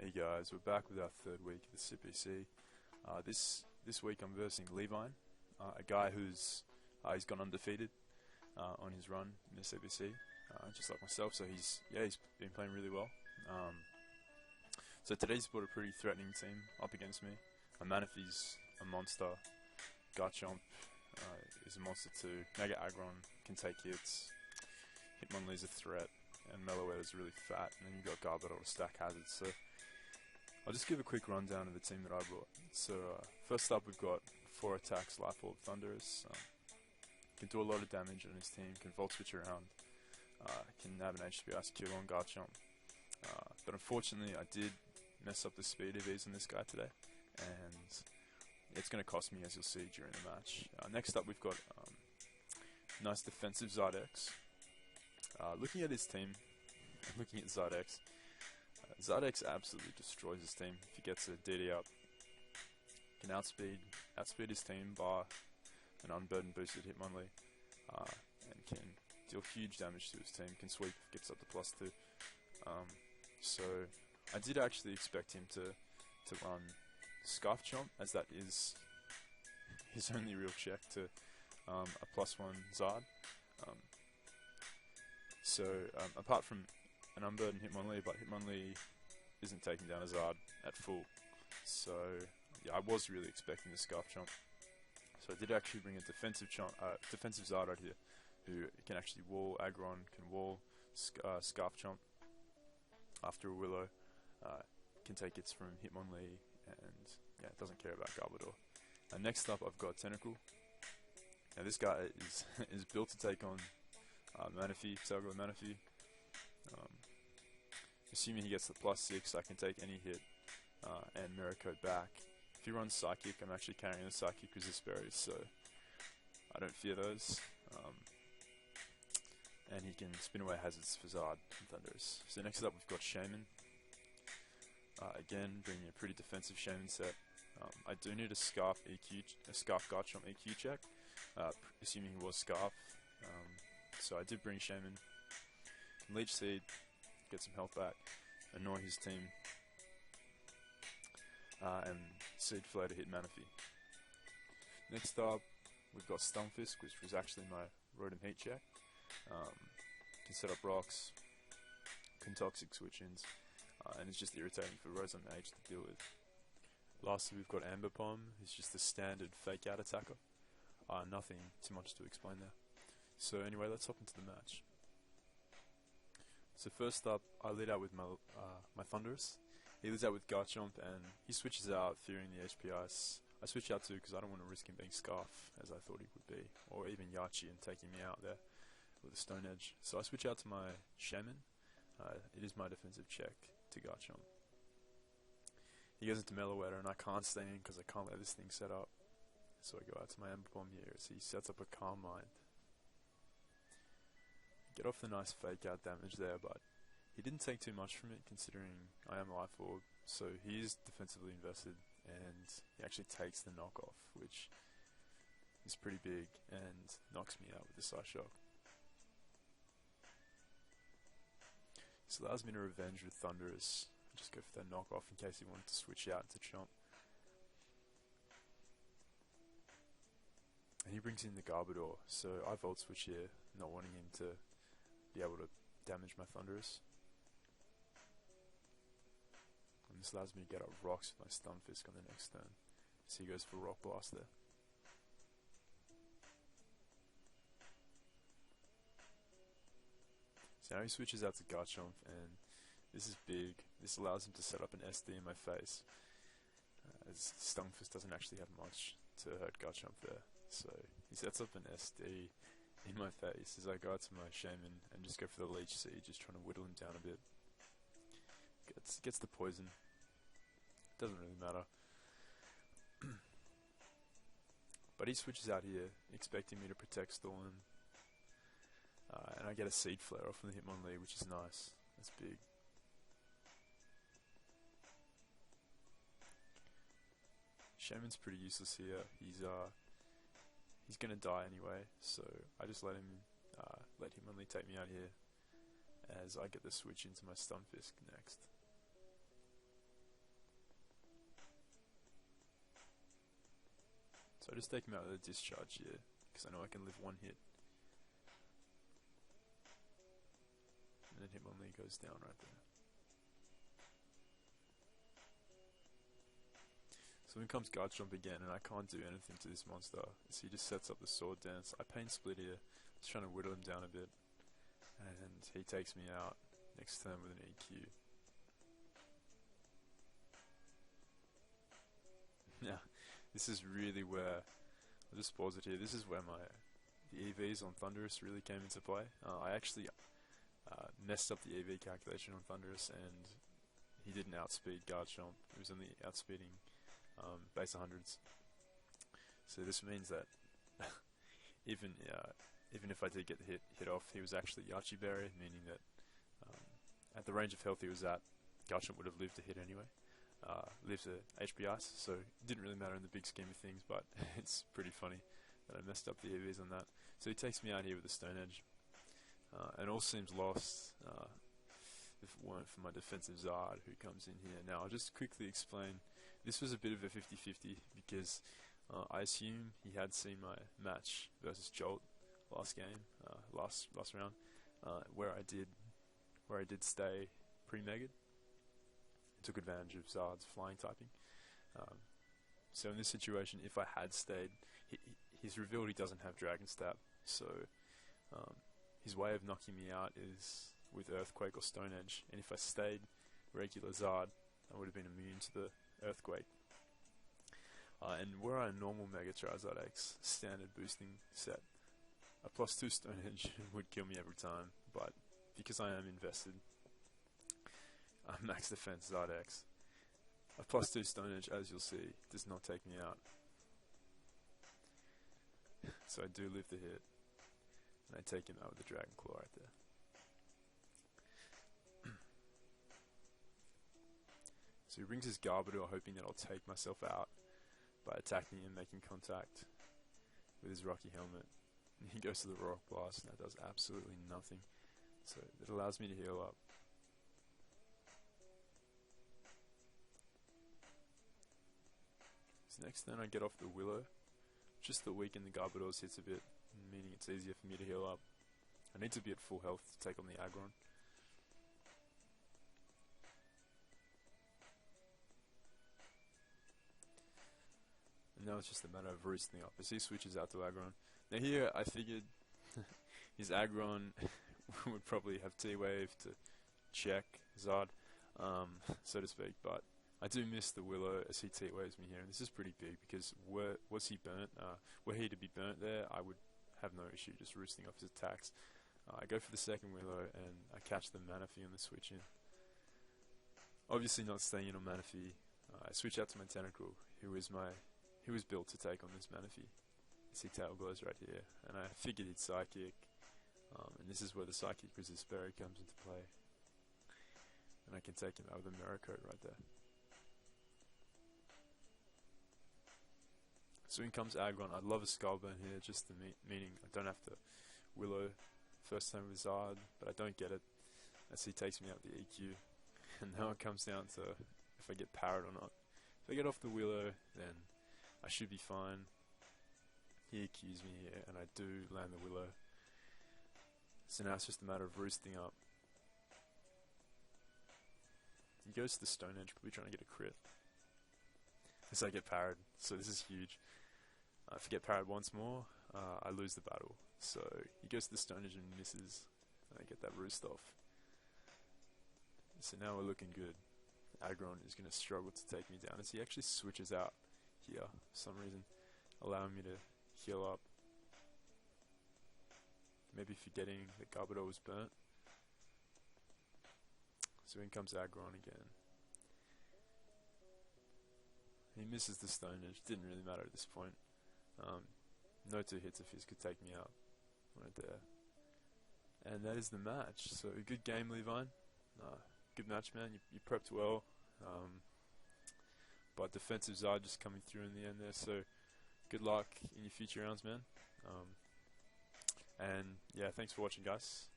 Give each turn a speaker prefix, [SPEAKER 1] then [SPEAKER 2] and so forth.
[SPEAKER 1] Hey guys, we're back with our third week of the CPC. This week I'm versing Levine, a guy who's he's gone undefeated on his run in the CPC, just like myself. So he's been playing really well. So today's brought a pretty threatening team up against me. Manaphy's a monster. Garchomp is a monster too. Mega Aggron can take hits. Hitmonlee's a threat, and Meloetta's really fat. And then you've got Garbodor to stack hazards. So I'll just give a quick rundown of the team that I brought. So first up we've got 4 attacks, Life Orb, Thunderous. Can do a lot of damage on his team, can Volt Switch around, can have an HP Ice Kill on Garchomp. But unfortunately I did mess up the speed of ease on this guy today, and it's going to cost me, as you'll see during the match. Next up we've got nice defensive Zard. Looking at his team, looking at Zard, Zard absolutely destroys his team if he gets a DD up. Can outspeed his team by an unburdened boosted Hitmonlee, and can deal huge damage to his team. Can sweep if it gets up to +2. So I did actually expect him to run Scarf Chomp, as that is his only real check to a +1 Zard. Apart from an unburdened Hitmonlee, but Hitmonlee isn't taking down a Zard at full. So yeah, I was really expecting the Scarf Chomp. So I did actually bring a defensive Zard out here, who can actually wall Aggron, can wall Scarf Chomp after a Willow, can take hits from Hitmonlee, and yeah, doesn't care about Garbodor. Next up I've got Tentacle. Now this guy is built to take on Manaphy, Salgo Manaphy. Assuming he gets the +6, I can take any hit and Mirror Coat back. If he runs Psychic, I'm actually carrying the Psychic Resist Berries, so I don't fear those. And he can spin away hazards for Zard and Thunderous. So next up we've got Shaman. Again, bringing a pretty defensive Shaman set. I do need a Scarf Garchomp EQ check, assuming he was Scarf. So I did bring Shaman. Leech Seed, get some health back, annoy his team, and Seed Flare to hit Manaphy. Next up, we've got Stunfisk, which was actually my Rotom Heat check. Can set up rocks, can Toxic Switch-ins, and it's just irritating for Rotom Mage to deal with. Lastly, we've got Amber Palm, who's just a standard fake out attacker. Nothing too much to explain there. So anyway, let's hop into the match. So first up, I lead out with my Thunderous. He leads out with Garchomp, and he switches out, fearing the HP Ice. I switch out too because I don't want to risk him being Scarf, as I thought he would be, or even Yachi and taking me out there with a Stone Edge. So I switch out to my Shaman. It is my defensive check to Garchomp. He goes into Meloetta, and I can't stay in because I can't let this thing set up. So I go out to my Amber Bomb here as he sets up a Calm Mind. Get off the nice fake out damage there, but he didn't take too much from it considering I am Life Orb, so he is defensively invested, and he actually takes the knockoff, which is pretty big, and knocks me out with the Psyshock. This allows me to revenge with Thunderous. Just go for that knockoff in case he wanted to switch out to Chomp. And he brings in the Garbodor, so I Volt Switch here, not wanting him to be able to damage my Thunderous. And this allows me to get up rocks with my Stunfisk on the next turn. So he goes for Rock Blast there. So now he switches out to Garchomp, and this is big. This allows him to set up an SD in my face, as Stunfisk doesn't actually have much to hurt Garchomp there. So he sets up an SD in my face as I go out to my Shaman and just go for the Leech Seed, just trying to whittle him down a bit. Gets the poison. Doesn't really matter. But he switches out here, expecting me to protect Storm. And I get a Seed Flare off from the Hitmonlee, which is nice. That's big. Shaman's pretty useless here. He's gonna die anyway, so I just let him only take me out here, as I get the switch into my Stunfisk next. So I just take him out with a discharge here, because I know I can live one hit. And then Hitmonlee goes down right there. So then comes Guard Jump again, and I can't do anything to this monster. So he just sets up the Sword Dance. I Pain Split here, just trying to whittle him down a bit. And he takes me out next turn with an EQ. Yeah, this is really where, I'll just pause it here, this is where the EVs on Thundurus really came into play. I actually messed up the EV calculation on Thundurus, and he didn't outspeed Guard Jump. He was only outspeeding base 100s. So this means that even if I did get the hit off, he was actually Yachi Berry, meaning that at the range of health he was at, Guard Jump would have lived to hit anyway. Lived to HP Ice, so it didn't really matter in the big scheme of things, but it's pretty funny that I messed up the EVs on that. So he takes me out here with the Stone Edge, and all seems lost if it weren't for my defensive Zard who comes in here. Now I'll just quickly explain, this was a bit of a 50-50 because I assume he had seen my match versus Jolt last game, last round, where I did stay pre-megged. Took advantage of Zard's flying typing. So in this situation, if I had stayed, he's revealed he doesn't have Dragon Stab, so his way of knocking me out is with Earthquake or Stone Edge, and if I stayed regular Zard, I would have been immune to the Earthquake. And were I a normal Mega Charizard X standard boosting set, a +2 Stone Edge would kill me every time, but because I am invested, max defense Zard X, a +2 Stone Edge, as you'll see, does not take me out. So I do live the hit, and I take him out with the Dragon Claw right there. So he rings his Garbodor, hoping that I'll take myself out by attacking and making contact with his Rocky Helmet. And he goes to the Rock Blast, and that does absolutely nothing. So it allows me to heal up. So next turn I get off the Willow, just to weaken the Garbodor's hits a bit, meaning it's easier for me to heal up. I need to be at full health to take on the Aggron. And now it's just a matter of roosting up as he switches out to Aggron. Now here I figured his Aggron would probably have T-Wave to check Zard, so to speak, but I do miss the Willow as he T-Waves me here, and this is pretty big because was he burnt? Were he to be burnt there, I would have no issue just roosting off his attacks. I go for the second Willow and I catch the Manaphy on the switch in. Obviously not staying in on Manaphy, I switch out to my Tentacle, who was built to take on this Manaphy. See Tail Glows right here, and I figured he'd Psychic, and this is where the Psychic Resist Berry comes into play, and I can take him out with a Mirror Coat right there. So in comes Aggron. I'd love a Skullburn here, just the meaning I don't have to Willow first time with Zard, but I don't get it as he takes me out the EQ. And now it comes down to if I get parried or not. If I get off the Willow, then I should be fine. He EQs me here, and I do land the Willow. So now it's just a matter of roosting up. He goes to the Stone Edge, probably trying to get a crit. As I get parried, so this is huge. If I get parried once more, I lose the battle. So he goes to the Stone Edge and misses, and I get that roost off. So now we're looking good. Aggron is going to struggle to take me down as he actually switches out here for some reason, allowing me to heal up. Maybe forgetting that Garbodor was burnt. So in comes Aggron again. He misses the Stone Edge, didn't really matter at this point. No two hits of his could take me out right there. And that is the match. So good game, Levine. Good match, man. You prepped well. But defensive Zard just coming through in the end there. So good luck in your future rounds, man. And yeah, thanks for watching, guys.